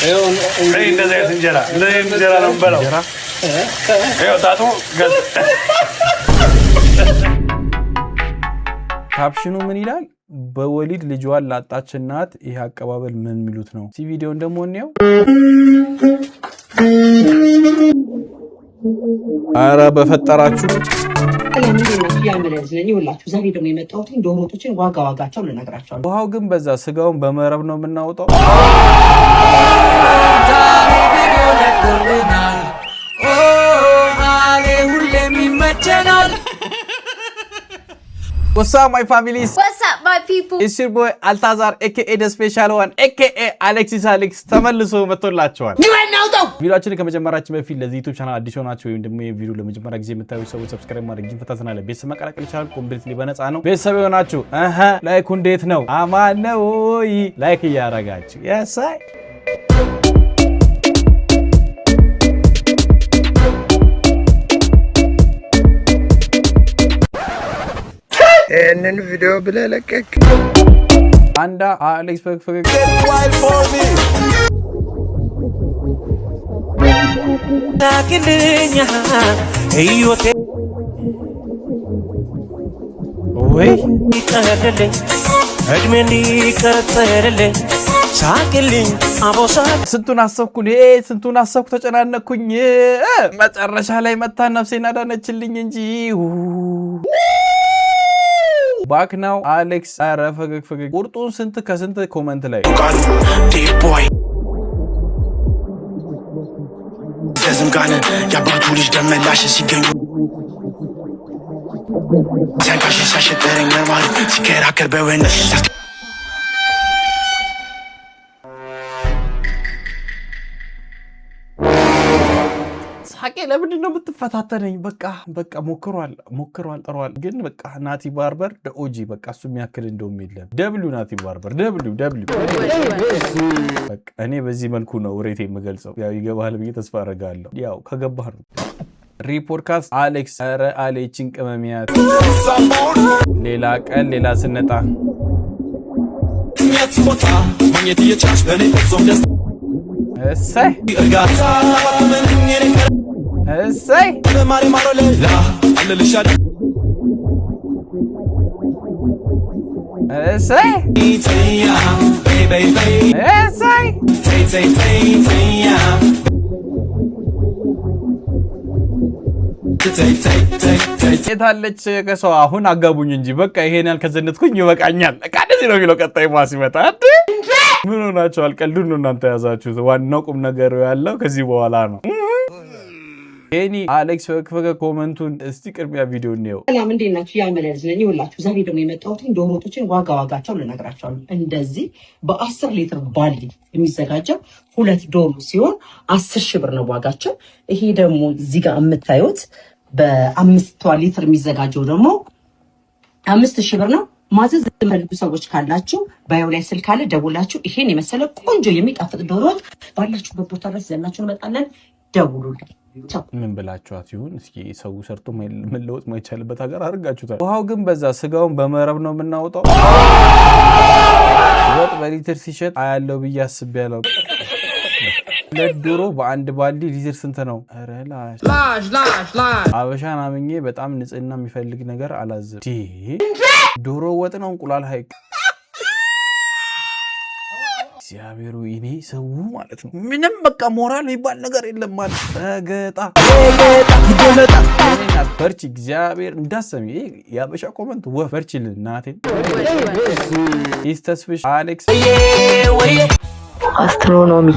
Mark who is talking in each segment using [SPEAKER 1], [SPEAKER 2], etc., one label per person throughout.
[SPEAKER 1] እንደዚህ አይነት እንጀራ ነው የምበላው። ይኸው ታጥቦ
[SPEAKER 2] ካፕሽኑ ምን ይላል? በወሊድ ልጇን ላጣች እናት ይሄ አቀባበል ምን ሚሉት ነው? ሲ ቪዲዮን ደግሞ እንየው። አረ በፈጠራችሁ ውሃው ግን በዛ ስጋውን በመረብ ነው የምናወጣው። What's up my families?
[SPEAKER 3] What's up my people?
[SPEAKER 2] It's your boy Altazar aka the special one aka Alexis Alex ተመልሶ መጥቶላችኋል። ቪዲዮአችንን ከመጀመራችን በፊት ለዚህ YouTube ቻናል አዲስ ሆናችሁ ወይም ደግሞ ይሄን ቪዲዮ ለመጀመሪያ ጊዜ የምታዩ ሰዎች ሰብስክራይብ ማድረግ ይፈታተናል። ቤተሰብ መቀላቀል ይችላል። ኮምፕሊትሊ በነፃ ነው። ቤተሰብ ሆናችሁ ላይኩ እንዴት ነው? አማን ነው ወይ? ላይክ እያረጋችሁ ያሳይ
[SPEAKER 4] ይህንን ቪዲዮ ብለህ ለቀቅ።
[SPEAKER 2] አንዳ አሌክስ ፈገግ ወይ እድሜ እንዲቀጥልልኝ ሳቅልኝ አቦሳ ስንቱን አሰብኩ ተጨናነኩኝ። መጨረሻ ላይ መታ ነፍሴን አዳነችልኝ እንጂ ባክ ናው አሌክስ አረ ፈገግ ቁርጡን ስንት ከስንት ኮሜንት ላይ
[SPEAKER 5] ዘዝምጋነ ያባቱ ልጅ ደመላሽ ሲገኙ ሳንካሽ ሳሸጠረኝ መማሩ ሲከራከር በወነሽ
[SPEAKER 2] ሳቄ ለምንድን ነው የምትፈታተነኝ? በቃ ሞክሯል ጥሯል። ግን በቃ ናቲ ባርበር ደኦጂ በቃ እሱ የሚያክል እንደውም የለም። ደብሊው ናቲ ባርበር ደብሊው በቃ እኔ በዚህ መልኩ ነው ሬቴ የምገልጸው። ያው ይገባል ብዬ ተስፋ አደርጋለሁ። ያው ከገባህ ነው። ሪፖድካስት አሌክስ አረ አሌችን ቅመሚያት ሌላ ቀን ሌላ ስነጣ እሰይ የታለች ከሰው አሁን አጋቡኝ እንጂ በቃ ይሄን ያልከዘነትኩኝ ይበቃኛል። በቃ እንደዚህ ነው የሚለው። ቀጣይ ማስ ይመጣ ምን ሆናችኋል? ቀልዱን ነው እናንተ ያዛችሁት። ዋናው ቁም ነገሩ ያለው ከዚህ በኋላ ነው። ኤኒ አሌክስ ፈገግ ኮሜንቱን እስቲ ቅድሚያ ቪዲዮ ነው።
[SPEAKER 6] ሰላም እንዴት ናችሁ? ያመለዝ ነኝ ይውላችሁ። ዛሬ ደግሞ የመጣሁት ዶሮቶችን ዋጋቸው ልነግራችኋለሁ። እንደዚህ በ10 ሊትር ባሊ የሚዘጋጀው 2 ዶሮ ሲሆን 10,000 ብር ነው ዋጋቸው። ይሄ ደግሞ እዚህ ጋር የምታዩት በ5 ሊትር የሚዘጋጀው ደግሞ 5,000 ብር ነው። ማዘዝ የምትፈልጉ ሰዎች ካላችሁ ባዮ ላይ ስልክ አለ፣ ደውላችሁ ይሄን የመሰለ ቆንጆ የሚጣፍጥ ዶሮት ባላችሁበት ቦታ ድረስ ዘናችሁ እንመጣለን። ደውሉልኝ።
[SPEAKER 2] ምን ብላችኋት ይሁን? እስኪ ሰው ሰርቶ መለወጥ ማይቻልበት ሀገር አድርጋችሁታል። ውሃው ግን በዛ ስጋውን በመረብ ነው የምናወጣው። ወጥ በሊትር ሲሸጥ አያለው ብዬ አስቤያለሁ። ለዶሮ በአንድ ባልዲ ሊትር ስንት ነው? ኧረ ላሽ አበሻን አምኜ በጣም ንጽህና የሚፈልግ ነገር አላዝም። ዶሮ ወጥ ነው እንቁላል ሀይቅ እግዚአብሔሩ ይኔ ሰው ማለት ነው። ምንም በቃ ሞራል የሚባል ነገር የለም ማለት በገጣ ፈርች እግዚአብሔር እንዳሰሚ ያበሻ ኮመንት ወፈርችልን ናቴን ኢስተስፍሽ አሌክስ
[SPEAKER 7] አስትሮኖሚ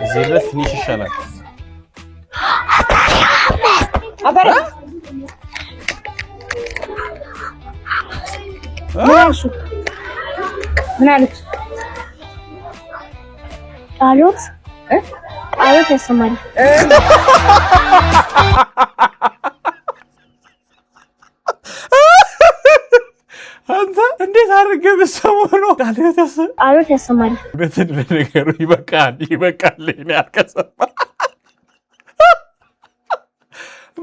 [SPEAKER 2] زيرة فينيش الشلال
[SPEAKER 7] من عليك قالوت قالوت يا سماري
[SPEAKER 2] አንተ እንዴት አድርገህ በሰሞኑ
[SPEAKER 7] قالوت يا سماري
[SPEAKER 2] በተደረገሩ ይበቃል እኔ አልከሰማ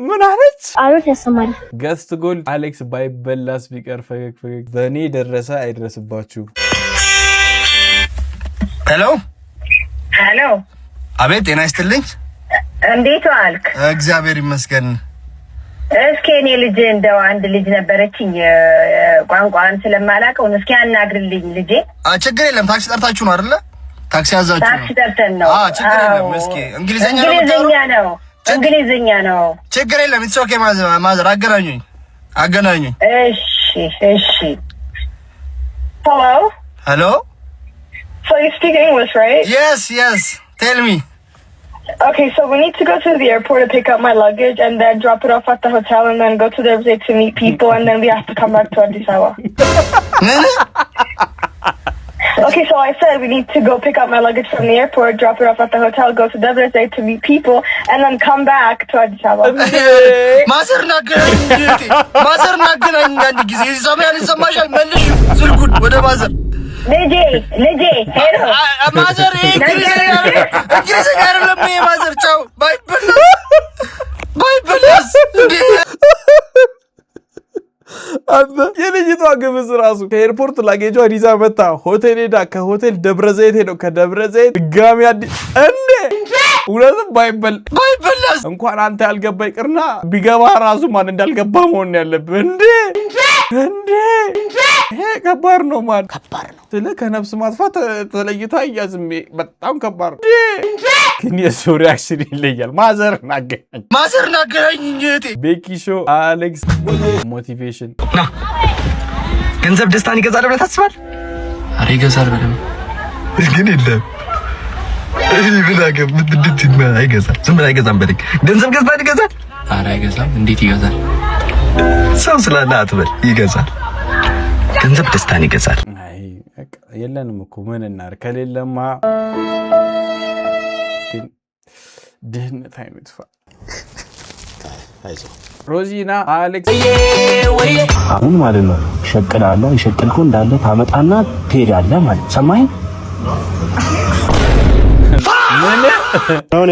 [SPEAKER 2] ምን አለች?
[SPEAKER 7] ጸሎት ያሰማል።
[SPEAKER 2] ገስት ጎል አሌክስ ባይበላስ ቢቀር ፈገግ በእኔ ደረሰ አይደረስባችሁ።
[SPEAKER 3] ሄሎ
[SPEAKER 8] ሄሎ።
[SPEAKER 3] አቤት ጤና ይስጥልኝ።
[SPEAKER 8] እንዴት ዋልክ?
[SPEAKER 3] እግዚአብሔር ይመስገን።
[SPEAKER 8] እስኪ እኔ ልጅ እንደው አንድ ልጅ ነበረችኝ ቋንቋን ስለማላውቀው እስኪ አናግርልኝ ልጄ።
[SPEAKER 3] ችግር የለም ታክሲ ጠርታችሁ ነው አይደለ? ታክሲ ያዛችሁ?
[SPEAKER 8] ታክሲ ጠርተን ነው።
[SPEAKER 3] ችግር የለም። እስኪ እንግሊዘኛ ነው።
[SPEAKER 8] እንግሊዘኛ ነው።
[SPEAKER 3] ችግር የለም። ኢትስ ኦኬ ማዘር አገናኙኝ።
[SPEAKER 8] እሺ
[SPEAKER 3] Hello?
[SPEAKER 9] So you speak English, right?
[SPEAKER 3] Yes. Tell me.
[SPEAKER 9] Okay, so we need to go to the airport to pick up my luggage and then drop it off at the hotel and then go to the Devrazay to meet people and then we have to come back to Addis Ababa. Okay, so I said we need to go pick up my luggage from the airport, drop it off at the hotel, go to Devrazay to meet people and then come back to Addis Ababa.
[SPEAKER 3] Mazer nagganaኝ አንድ ጊዜ ሰማያል ሰማሻል መልሽ ዝልጉድ ወደ ማዘር
[SPEAKER 8] ልጄ ሄሎ
[SPEAKER 3] ማዘር እንግሊዘኛ አይደለም ማዘር ቻው ባይበላስ
[SPEAKER 2] አንተ የልጅቷ ግብዝ ራሱ ከኤርፖርት ላጌጇን ይዛ መጣ ሆቴል ሄዳ ከሆቴል ደብረዘይት ሄዶ ከደብረዘይት ድጋሚ አዲስ እንዴ ሁለቱም ባይበላስ እንኳን አንተ ያልገባ ይቅርና ቢገባ ራሱ ማን እንዳልገባ መሆን ያለብህ እንዴ ይሄ ከባድ ነው ማለት ከባድ ነው ስለ ከነፍስ ማጥፋት ተለይቶ አያዝም በጣም ከባድ ነው ግን የሱ ሪአክሽን ይለያል ማዘር ናገረኝ እንጂ ቤኪ ሾው አሌክስ ሞቲቬሽን
[SPEAKER 3] ገንዘብ ደስታን ይገዛል ብለህ ታስባለህ?
[SPEAKER 5] ኧረ ይገዛል በደምብ
[SPEAKER 3] ግን የለም አይገዛም ዝም ብለህ አይገዛም በልክ ገንዘብ ገዝተህ ይገዛል?
[SPEAKER 5] ኧረ አይገዛም እንዴት ይገዛል?
[SPEAKER 3] ሰው ስላለ አትበል ይገዛል ገንዘብ ደስታን ይገዛል
[SPEAKER 2] አይ የለንም እኮ ምን እናድርግ ከሌለማ ግን ድህነት አይመጥፋ አይዞህ ሮዚና አሌክስ
[SPEAKER 10] አሁን ማለት ነው ሸቅላለህ ይሸቅልኩ እንዳለ ታመጣና ትሄዳለህ ማለት ሰማኸኝ
[SPEAKER 2] ምን
[SPEAKER 1] ነው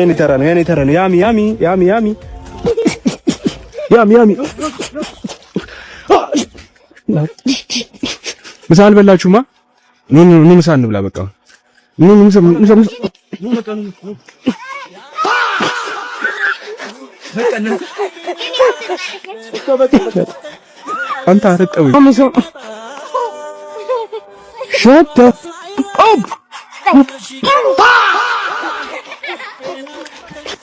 [SPEAKER 1] የኔ ተራ ነው ያሚ ምሳ አልበላችሁማ ኑ ምሳ እንብላ በቃ ኑ ምሳ አንተ አረቀው ሸት ኦፕ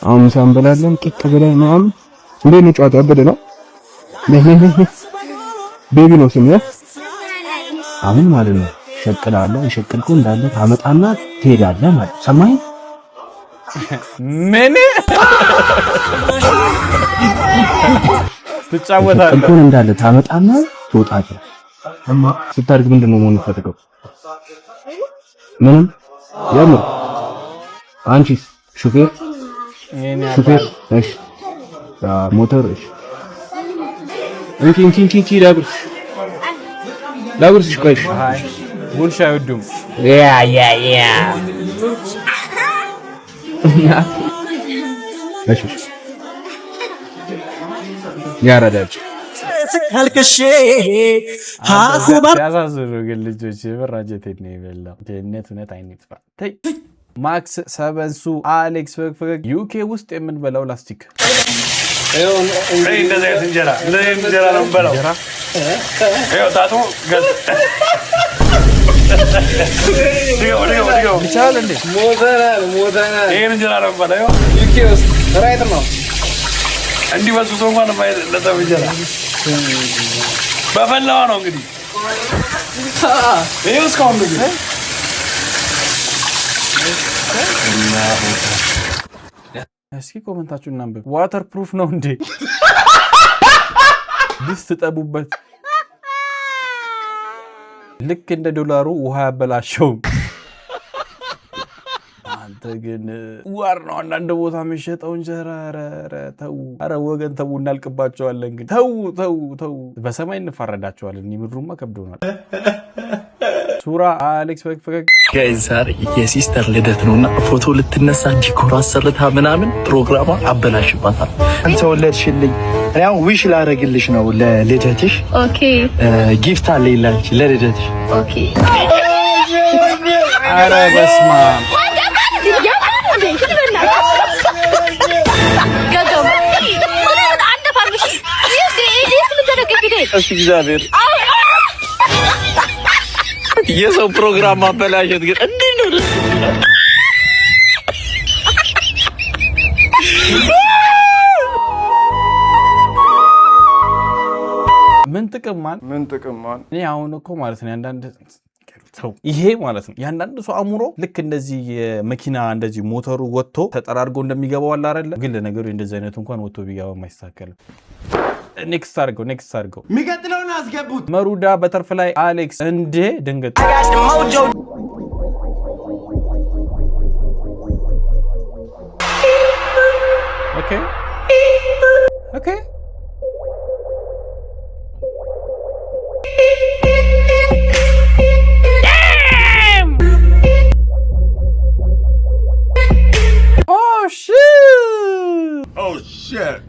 [SPEAKER 1] አሁን ምሳ እንበላለን ቂጥ ብለን ምናምን እንዴት ነው ጨዋታ ያበደ ነው ቤቢ ነው ስሙ
[SPEAKER 10] አሁን ማለት ነው ሸቅላለህ ይሸቅልኩ እንዳለ ታመጣና ትሄዳለህ ማለት ሰማኸኝ
[SPEAKER 2] ምን ትጫወታለህ
[SPEAKER 10] እኮ እንዳለ ታመጣና ትወጣለህ ስታርግ ምንድነው መሆን የምትፈልገው ምንም ያምር አንቺስ ሹፌር እሺ ሞተር እሺ እንኪ ላጉርስሽ ቆይሽ
[SPEAKER 2] ጉልሻ አይወዱም
[SPEAKER 10] ያ እሺ ያራዳች
[SPEAKER 5] አልከሽ
[SPEAKER 2] ያሳዝኑ ግን ልጆች በራጀት ነው ይበላው ጀነት አይነጥፋ ተይ ማክስ ሰበንሱ አሌክስ ፈገግ ዩኬ ውስጥ የምንበላው ላስቲክ
[SPEAKER 1] እንደዚህ እንጀራ ነው የምበላው ይኸው ታጡ ድገው
[SPEAKER 2] ይቻላል እንዴ
[SPEAKER 1] ሞተናል ይሄን እንጀራ ነው የምበላው ዩኬ ውስጥ ራይት ነው እንዲህ በሱሶ እንኳን ለጠብ እንጀራ በፈላዋ ነው እንግዲህ ይኸው እስካሁን ምግብ
[SPEAKER 2] እስኪ ኮሜንታችሁን እናንብብ ዋተር ፕሩፍ ነው እንዴ ድስት ጠቡበት ልክ እንደ ዶላሩ ውሃ ያበላሸው አንተ ግን ዋር ነው አንዳንድ ቦታ የሚሸጠው እንጀራ ተው አረ ወገን ተው እናልቅባቸዋለን ግን ተው በሰማይ እንፋረዳቸዋለን ምድሩማ ከብዶናል ሱራ አሌክስ ፈገግ
[SPEAKER 5] ጋይስ ዛሬ የሲስተር ልደት ነውና ፎቶ ልትነሳ ዲኮር አሰርታ ምናምን ፕሮግራሟ አበላሽባታል። አንተ ወለድሽልኝ ያው ዊሽ ላደርግልሽ ነው ለልደትሽ። ኦኬ ጊፍት አለኝ ላንቺ ለልደትሽ። ኦኬ
[SPEAKER 2] ኧረ በስመ አብ
[SPEAKER 5] እግዚአብሔር የሰው ፕሮግራም ማበላሸት ግን እንዴት ነው ደስ ይላል።
[SPEAKER 2] ምን ጥቅም ማን እኔ አሁን እኮ ማለት ነው አንዳንድ ሰው ይሄ ማለት ነው ያንዳንድ ሰው አእምሮ ልክ እንደዚህ መኪና እንደዚህ ሞተሩ ወጥቶ ተጠራርጎ እንደሚገባው አለ አይደለ? ግን ለነገሩ እንደዚህ አይነት እንኳን ወጥቶ ቢገባ ማይስተካከል። ኔክስት አድርገው የሚቀጥለውን አስገቡት። መሩዳ በተርፍ ላይ አሌክስ እንዴ ድንገት ኦኬ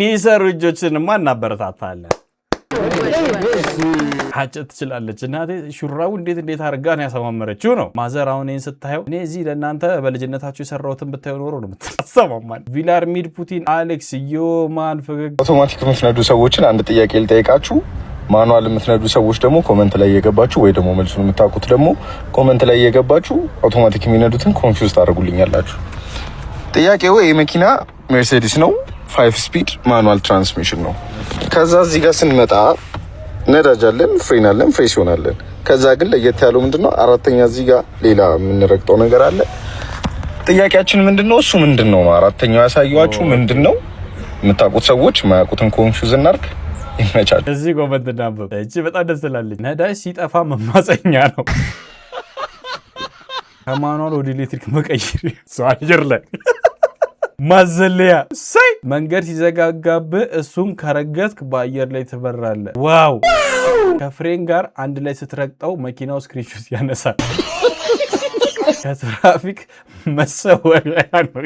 [SPEAKER 2] ሚሰሩ ልጆችንማ እናበረታታለን። ሀጨት ትችላለች እናቴ። ሹራቡ እንዴት አድርጋ ነው ያሰማመረችው ነው። ማዘር አሁን ይሄን ስታየው እኔ እዚህ ለእናንተ በልጅነታችሁ የሰራሁትን ብታዩ ኖሮ ነው የምታሰማማን። ቪላርሚድ ፑቲን አሌክስ ዮማን ፈገግ።
[SPEAKER 11] አውቶማቲክ የምትነዱ ሰዎችን አንድ ጥያቄ ልጠይቃችሁ። ማኑዋል የምትነዱ ሰዎች ደግሞ ኮመንት ላይ እየገባችሁ ወይ ደግሞ መልሱን የምታውቁት ደግሞ ኮመንት ላይ እየገባችሁ አውቶማቲክ የሚነዱትን ኮንፊውዝ ታደርጉልኛላችሁ። ጥያቄው የመኪና ሜርሴዲስ ነው 5 ስፒድ ማኑዋል ትራንስሚሽን ነው። ከዛ እዚህ ጋር ስንመጣ ነዳጅ አለን፣ ፍሬን አለን፣ ፍሬሲዮን አለን። ከዛ ግን ለየት ያለው ምንድነው አራተኛ እዚህ ጋር ሌላ የምንረግጠው ነገር አለ። ጥያቄያችን ምንድነው? እሱ ምንድነው? አራተኛው ያሳያችሁ ምንድነው? የምታውቁት ሰዎች ማያውቁትን ኮንፊውዝ እናርግ። ይመቻል።
[SPEAKER 2] እዚህ ኮመንት እናንብብ። እቺ በጣም ደስ ትላለች። ነዳጅ ሲጠፋ መማፀኛ ነው። ከማኑዋል ወደ ኤሌክትሪክ መቀየር ሰው አየር ላይ ማዘለያ ሳይ መንገድ ሲዘጋጋብህ እሱን ከረገጥክ በአየር ላይ ትበራለህ። ዋው! ከፍሬን ጋር አንድ ላይ ስትረግጠው መኪናው ስክሪንሾት ያነሳል። ከትራፊክ መሰወሪያ ነው።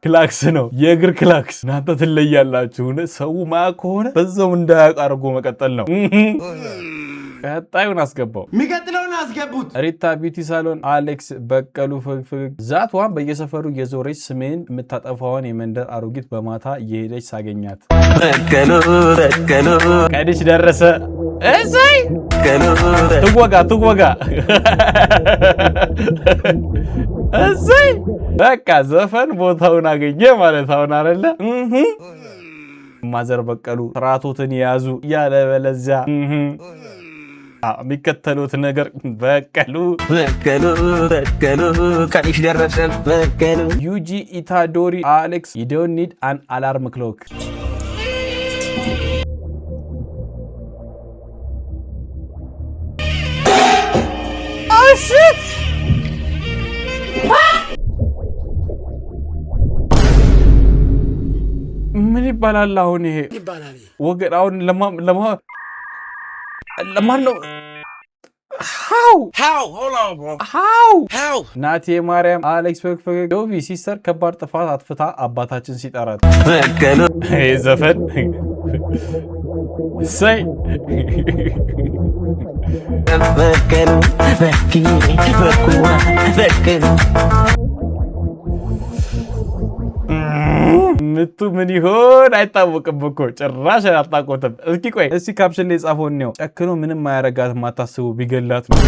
[SPEAKER 2] ክላክስ ነው፣ የእግር ክላክስ። እናንተ ትለያላችሁ። ሰው ማያ ከሆነ በዛው እንዳያውቅ አድርጎ መቀጠል ነው። ቀጣዩን አስገባው። የሚቀጥለውን አስገቡት። ሪታ ቢዩቲ ሳሎን አሌክስ በቀሉ ፍግፍግ ዛቷን በየሰፈሩ የዞረች ስሜን የምታጠፋውን የመንደር አሮጊት በማታ እየሄደች ሳገኛት በቀሉ ቀድሽ ደረሰ። እሰይ ትወጋ እሰይ በቃ ዘፈን ቦታውን አገኘ ማለት አሁን አይደለ? ማዘር በቀሉ ስርዓቶትን የያዙ ያለበለዚያ የሚከተሉት ነገር በቀሉ ቀኒሽ ደረሰ። በቀሉ ዩጂ ኢታዶሪ አሌክስ you don't need an alarm clock። shit ምን ይባላል አሁን? ይሄ ወገን አሁን ለማን ነው? How? ናቲ ማርያም አሌክስ ፈገግ ዶቪ ሲስተር ከባድ ጥፋት አጥፍታ አባታችን ሲጠራት ይሄ ዘፈን ሳይ ምቱ ምን ይሆን አይታወቅም እኮ ጭራሽ አጣቆተም። እስኪ ቆይ እስኪ ካፕሽን ላይ ጻፈውን ነው። ጨክኖ ምንም ማያረጋት ማታስቡ ቢገላት ነው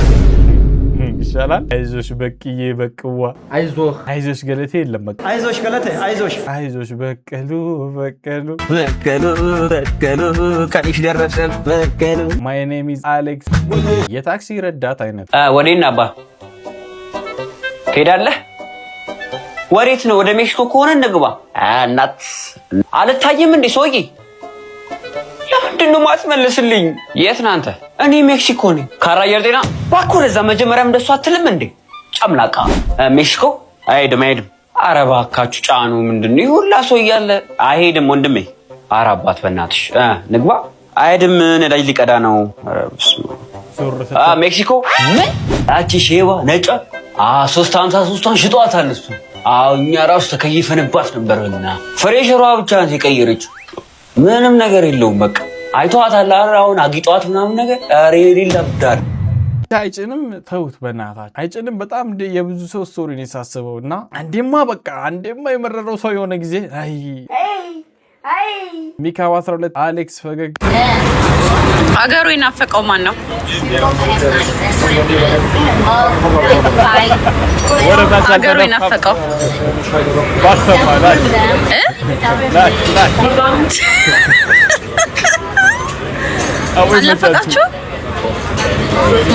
[SPEAKER 2] ይሻላል። አይዞሽ በቅዬ በቅዋ አይዞሽ ገለቴ የለም በቃ አይዞሽ በቀሉ ከኒሽ ደረሰ በቀሉ ማይ ኔም ኢዝ አሌክስ የታክሲ ረዳት አይነት
[SPEAKER 12] ወዴና አባ ከሄዳለህ? ወዴት ነው? ወደ ሜክሲኮ ከሆነ እንግባ። እናት አልታየም እንዴ ሰውዬ? ለምንድን ነው ማትመልስልኝ? የት ነህ አንተ? እኔ ሜክሲኮ ነኝ። ካራየር ጤና እባክህ ወደዛ መጀመሪያም እንደሱ አትልም እንዴ? ጨምላቃ ሜክሲኮ አይሄድም። ኧረ እባካችሁ ጫኑ። ምንድን ነው ይሁላ ሰው እያለ አይሄድም ወንድሜ። ኧረ አባት በእናትሽ ንግባ። አይሄድም ነዳጅ ሊቀዳ ነው። ሜክሲኮ ምን አቺ ሼባ ነጫ 353ን ሽጧታል እሱ እኛ ራሱ ተከይፈንባት ነበርና ፍሬሽሯ ብቻ ነው የቀየረችው ምንም ነገር የለውም በቃ አይቷታል አሁን አጊጧት ምናምን ነገር ሬሊ ለብዳር
[SPEAKER 2] አይጭንም ተውት በእናታችሁ አይጭንም በጣም የብዙ ሰው ስቶሪ ነው የሳሰበውና አንዴማ በቃ የመረረው ሰው የሆነ ጊዜ አይ ሚካ 12 አሌክስ ፈገግ
[SPEAKER 13] አገሩ ይናፈቀው ማን ነው አገሩ ይናፈቀው ባሰማላል አለፈቃችሁ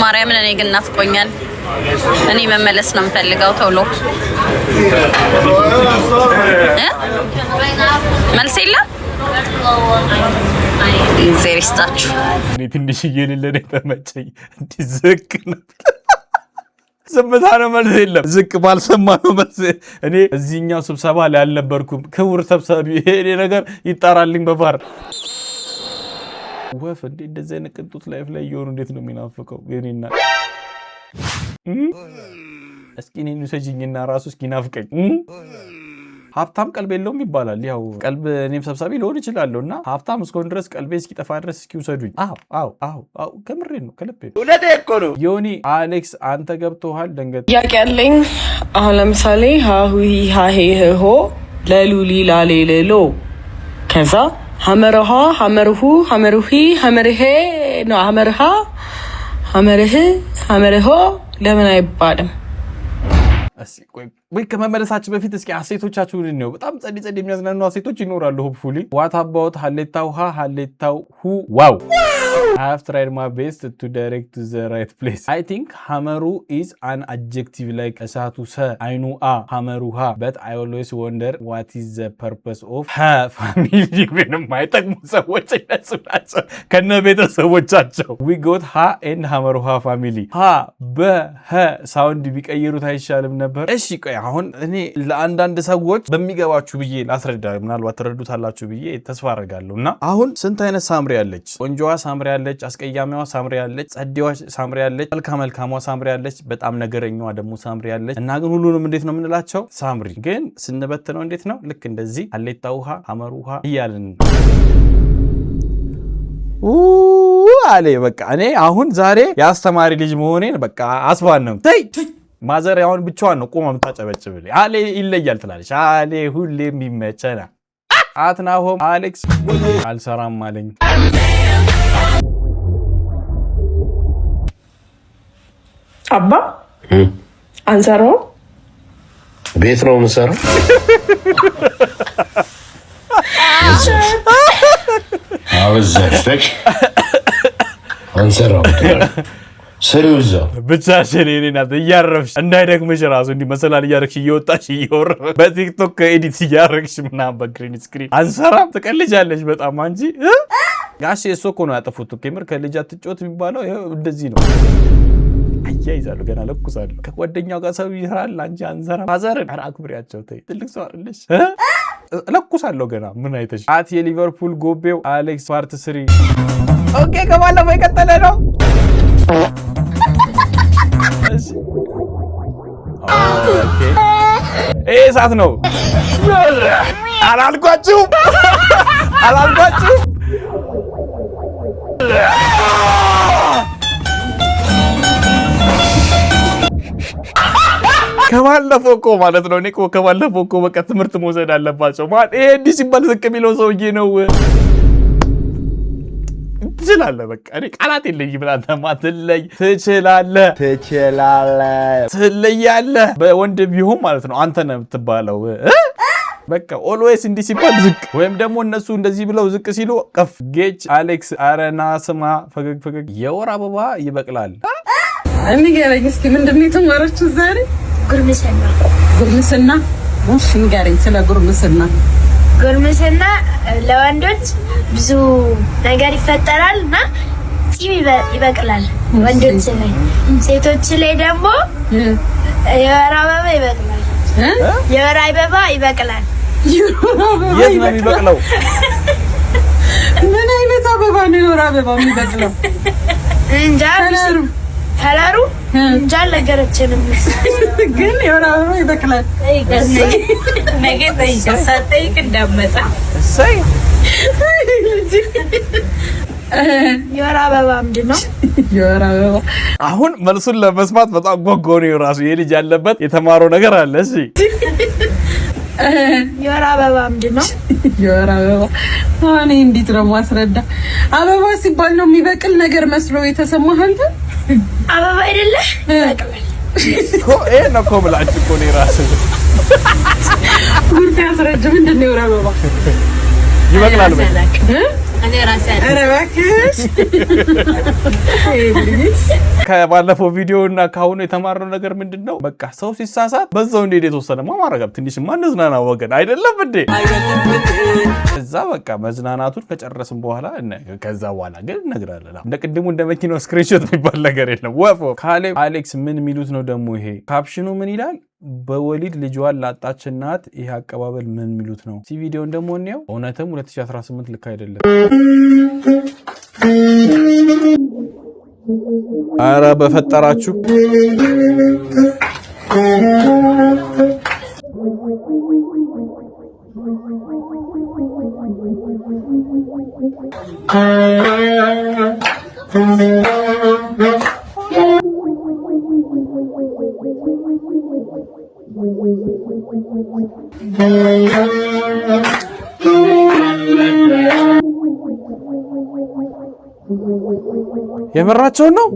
[SPEAKER 13] ማርያምን እኔ ግን ናፍቆኛል እኔ መመለስ ነው የምፈልገው ቶሎ መልስ የለም ዘሪስታችሁ
[SPEAKER 2] እኔ ትንሽ እየሌለ ተመቸኝ ዝቅ ነው ዝምታ ነው መልስ የለም ዝቅ ባልሰማ ነው መልስ እኔ እዚህኛው ስብሰባ ላይ አልነበርኩም ክቡር ሰብሳቢ ይሄ ነገር ይጣራልኝ በባር ወፍ እንደዚህ አይነት ቅንጡት ላይፍ ላይ ይሆን እንዴት ነው የሚናፍቀው የኔና እስኪ እኔን ሰጂኝና ራሱ እስኪ ናፍቀኝ ሀብታም ቀልብ የለውም ይባላል ያው ቀልብ እኔም ሰብሳቢ ሊሆን ይችላልና ሀብታም እስኮን ድረስ ቀልቤ እስኪ ጠፋ ድረስ እስኪ ውሰዱኝ አው ከምሬ ነው ከልቤ ነው ወለደ እኮ ነው ዮኒ አሌክስ አንተ ገብቶሃል ደንገጥ
[SPEAKER 9] ያቂ ያለኝ አሁን ለምሳሌ ሃሁሂ ሃሄ ሆ ለሉሊ ላሌሌሎ ከዛ ሐመረሃ ሐመርሁ ሐመርሂ ሐመርሄ ነው ሐመርሃ ሐመርህ ሐመርሆ ለምን አይባልም
[SPEAKER 2] ወይ ከመመለሳችን በፊት እስኪ አሴቶቻችሁን ነው በጣም ጸዲ የሚያዝናኑ አሴቶች ይኖራሉ ሆፕፉሊ ዋት አባውት ሀሌታው ሀሌታው ሁ ዋው I have tried my best to direct to the right place. I think Hamaru is an adjective like Asatu sa Ainu a Hamaru ha but I always wonder what is the purpose of ha family when my takmu sawoch inasu kana ቤተሰቦቻቸው we got ha and Hamaru ha family ha ba ha sound ቢቀይሩት አይሻልም ነበር እሺ ቆይ አሁን እኔ ለአንዳንድ ሰዎች በሚገባችሁ ብዬ ላስረዳ ምናልባት ተረዱታላችሁ ብዬ ተስፋ አደርጋለሁና አሁን ስንት አይነት ሳምሪ ያለች ቆንጆዋ ሳምሪ ያለች አስቀያሚዋ ሳምሪ ያለች ጸዲዋ ሳምሪ ያለች መልካሟ ሳምሪ ያለች በጣም ነገረኛዋ ደግሞ ሳምሪ ያለች እና ግን ሁሉንም እንዴት ነው የምንላቸው ሳምሪ ግን ስንበትነው እንዴት ነው ልክ እንደዚህ አሌታ ውሃ ሐመሩ ውሃ እያልን አለ በቃ እኔ አሁን ዛሬ ያስተማሪ ልጅ መሆኔን በቃ አስባነው ተይ ማዘር ያውን ብቻዋን ነው ቆማ የምታጨበጭብልኝ አለ ይለያል ትላለች አለ ሁሌም ይመቸና አትናሆም አሌክስ አልሰራም አለኝ
[SPEAKER 9] አባ አንሰራው
[SPEAKER 10] ቤት ነው የምሰራው አውዘሽ አንሰራው ሰሪውዛ
[SPEAKER 2] ብቻ ሸኔና ያረፍሽ እንዳይደግምሽ ራሱ እንዲ መሰላል ያረክሽ እየወጣሽ እየወረ በቲክቶክ ኤዲት ያረክሽ ምናምን በግሪን ስክሪን አንሰራም ትቀልጃለሽ በጣም አንጂ ጋሽ እኮ ነው ያጠፉት ከመር ከልጅ አትጮት የሚባለው ይሄ እንደዚህ ነው አያይዛለሁ ገና ለኩሳለሁ ከጓደኛው ጋር ሰው ይራል አንጂ አንሰራም ማዘርን አራክብሪያቸው ተይ ትልቅ ሰው አይደለሽ ለኩሳለሁ ገና ምን አይተሽ አት የሊቨርፑል ጎቤው አሌክስ ፓርት 3 ኦኬ ከባለፈው የቀጠለ ነው ኦኬ ሰዓት ነው አላልኳችሁም ከባለፈው እኮ ማለት ነው እኔ እኮ ከባለፈው እኮ በቃ ትምህርት መውሰድ አለባቸው ማለት ይሄ እንዲህ ሲባል ዝቅ የሚለው ሰውዬ ነው ትችላለህ በቃ እኔ ቃላት የለኝም ብላንተ ማትለይ ትለያለህ በወንድ ቢሆን ማለት ነው አንተ ነህ የምትባለው በቃ ኦልዌይስ እንዲህ ሲባል ዝቅ ወይም ደግሞ እነሱ እንደዚህ ብለው ዝቅ ሲሉ ቀፍ ጌች አሌክስ አረና ስማ ፈገግ የወር አበባ ይበቅላል
[SPEAKER 9] ንገረኝ እስኪ ምንድን ነው የተማረችው ዛሬ ጉርምስና እሺ ንገረኝ ስለ ጉርምስና
[SPEAKER 7] ለወንዶች ብዙ ነገር ይፈጠራል እና ፂም ይበቅላል ወንዶች ላይ ሴቶች ላይ ደግሞ የወር አበባ ይበቅላል
[SPEAKER 2] የት ነው የሚበቅለው
[SPEAKER 9] ምን አይነት አበባ ነው የወር አበባ የሚበቅለው
[SPEAKER 7] እንጃ ከለሩ እንጃ አልነገረችንም።
[SPEAKER 6] ግን የወር አበባ ይበቅላል።
[SPEAKER 13] ነገ ጠይቅ እንዳመጣ
[SPEAKER 2] እሰይ
[SPEAKER 7] የወር አበባ ምንድን ነው?
[SPEAKER 6] የወር አበባ
[SPEAKER 2] አሁን መልሱን ለመስማት በጣም ጎጎ ነው ራሱ። ይሄ ልጅ ያለበት የተማረው ነገር አለ። እሺ
[SPEAKER 7] የወር አበባ ምንድን ነው?
[SPEAKER 6] የወር አበባ እኔ እንዴት ነው ማስረዳ? አበባ ሲባል ነው የሚበቅል ነገር መስሎ የተሰማህ አንተ?
[SPEAKER 7] አበባ አይደለ?
[SPEAKER 2] ይሄ ነው እኮ ብላችሁ እኮ ነው ራሱ
[SPEAKER 6] ጉርታ ያስረጅ። ምንድን ነው የወር አበባ?
[SPEAKER 2] ይበቅላል በይ
[SPEAKER 13] እኔ ራሴ
[SPEAKER 6] ኧረ እባክሽ።
[SPEAKER 2] ከባለፈው ቪዲዮ እና ካሁኑ የተማርነው ነገር ምንድነው? በቃ ሰው ሲሳሳት በዛው እንደ የተወሰነማ ማረጋብ ትንሽማ እንዝናና ወገን አይደለም እንዴ? እዛ በቃ መዝናናቱን ከጨረስን በኋላ ከዛ በኋላ ግን እነግራለሁ። እንደ ቅድሙ እንደ መኪናው ስክሪንሾት የሚባል ነገር የለም። ወፎ ካሌብ አሌክስ ምን ሚሉት ነው ደግሞ? ይሄ ካፕሽኑ ምን ይላል? በወሊድ ልጇን ላጣች እናት ይሄ አቀባበል ምን ሚሉት ነው? ሲ ቪዲዮን ደግሞ እንየው። እውነትም 2018 ልክ አይደለም። አረ በፈጠራችሁ የመራቸውን ነው።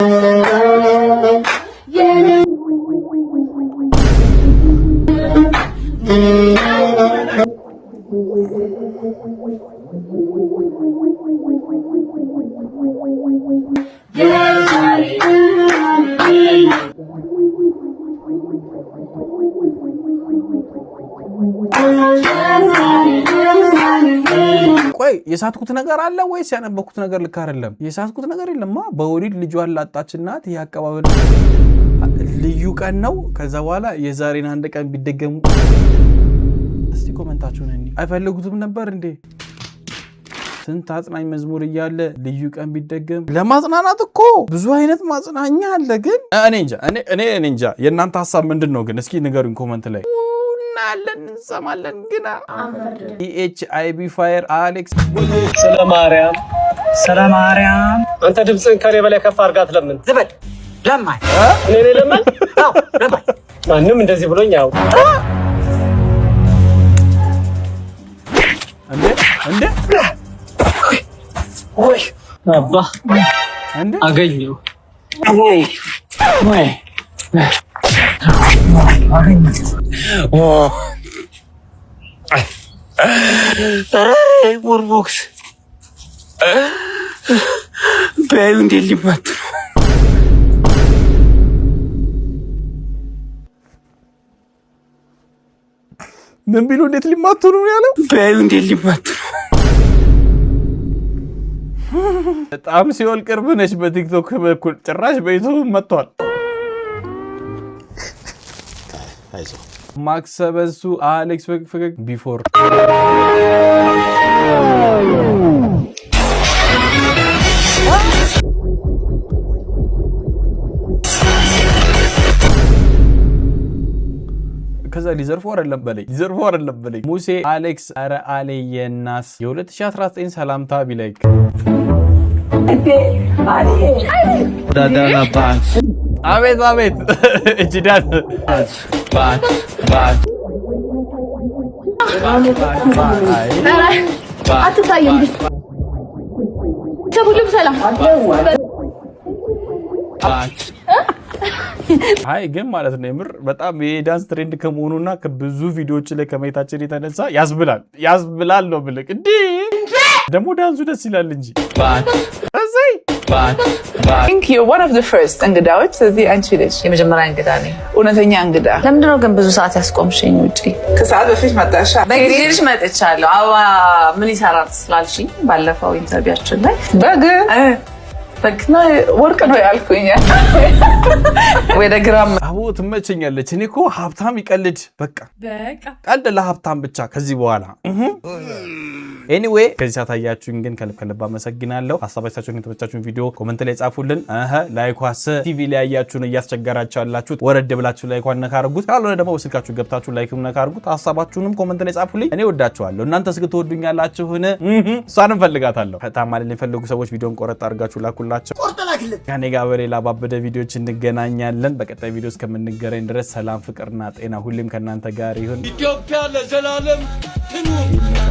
[SPEAKER 2] ቆይ የሳትኩት ነገር አለ ወይስ ያነበኩት ነገር ልክ አይደለም? የሳትኩት ነገር የለማ። በወሊድ ልጇን ላጣች እናት ይሄ አቀባበል ልዩ ቀን ነው። ከዛ በኋላ የዛሬን አንድ ቀን ቢደገሙ እስቲ ኮሜንታችሁን አይፈልጉትም ነበር እንዴ? ስንት አጽናኝ መዝሙር እያለ ልዩ ቀን ቢደገም ለማጽናናት እኮ ብዙ አይነት ማጽናኛ አለ። ግን እኔ እንጃ የእናንተ ሀሳብ ምንድን ነው? ግን እስኪ ንገሩኝ ኮሜንት ላይ። እናያለን እንሰማለን። ግና ኢኤችአይቢ ፋየር አሌክስ
[SPEAKER 14] ሰለማርያም አንተ ድምፅህን ከኔ በላይ ከፍ አድርጋት። ለምን
[SPEAKER 6] ዝበል ለማይ
[SPEAKER 14] እኔ ለምን? አዎ ለማይ ማንም እንደዚህ ብሎኝ ያው
[SPEAKER 2] እንዴ
[SPEAKER 14] ወይ አባ አገኘው ወይ ወርቦክስ በዩ እንዴት ሊማቱ ነው?
[SPEAKER 2] ምን ቢሉ እንዴት ሊማቱ ነው ያለው?
[SPEAKER 14] በዩ እንዴት ሊማቱ ነው?
[SPEAKER 2] በጣም ሲኦል ቅርብ ነች። በቲክቶክ በኩል ጭራሽ በዩቱብ መጥቷል። ማክስ ሰበሱ አሌክስ ፈገግ ቢፎር ከዛ ሊዘርፎ አይደለም በለኝ ሙሴ አሌክስ አረ አሌ የናስ የ2019 ሰላምታ ቢላይክ አቤት እጅዳት
[SPEAKER 7] አትታየም። ሁሉም ሰላም።
[SPEAKER 2] አይ ግን ማለት ነው የምር በጣም የዳንስ ትሬንድ ከመሆኑና ከብዙ ቪዲዮዎች ላይ ከማየታችን የተነሳ ያስብላል ነው ብልክ እንዴ ደግሞ ዳንሱ ደስ ይላል እንጂ እዚህ
[SPEAKER 15] think you're one of the first እንግዳዎች። ስለዚህ አንቺ ነሽ የመጀመሪያ እንግዳ ነኝ፣ እውነተኛ እንግዳ።
[SPEAKER 13] ለምንድን ነው ግን ብዙ ሰዓት ያስቆምሽኝ? ውጪ
[SPEAKER 15] ከሰዓት በፊት መጣሻ? በጊዜሽ መጥቻለሁ። አበባ ምን ይሰራል ስላልሽኝ ባለፈው ኢንተርቪያችን ላይ በግና ወርቅ ነው ያልኩኝ። ወደ ግራም
[SPEAKER 2] አቦ ትመቸኛለች። እኔ እኮ ሀብታም ይቀልድ በቃ ቀልድ ለሀብታም ብቻ ከዚህ በኋላ ኤኒዌይ ከዚህ ሰዓት አያችሁኝ ግን ከልብ አመሰግናለሁ። ሐሳባችሁን ከተመቻችሁን ቪዲዮ ኮሜንት ላይ ጻፉልን። ላይኳስ ቲቪ ላይ ያያችሁን እያስቸገራችሁ ያላችሁት ወረድ ብላችሁ ላይኳን ነካ አድርጉት። ካልሆነ ደግሞ በስልካችሁ ገብታችሁ ላይክም ነካ አድርጉት። ሐሳባችሁንም ኮሜንት ላይ ጻፉልኝ። እኔ ወዳችኋለሁ። እናንተስ ግን ትወዱኛላችሁን? እሷንም ፈልጋታለሁ። ከታማልን የፈለጉ ሰዎች ቪዲዮን ቆረጥ አድርጋችሁ ላኩላችሁ። ከኔ ጋር በሌላ ባበደ ቪዲዮዎች እንገናኛለን። በቀጣይ ቪዲዮ እስከምንገናኝ ድረስ ሰላም፣ ፍቅርና ጤና ሁሌም ከእናንተ ጋር ይሁን።
[SPEAKER 1] ኢትዮጵያ ለዘላለም ትኑር።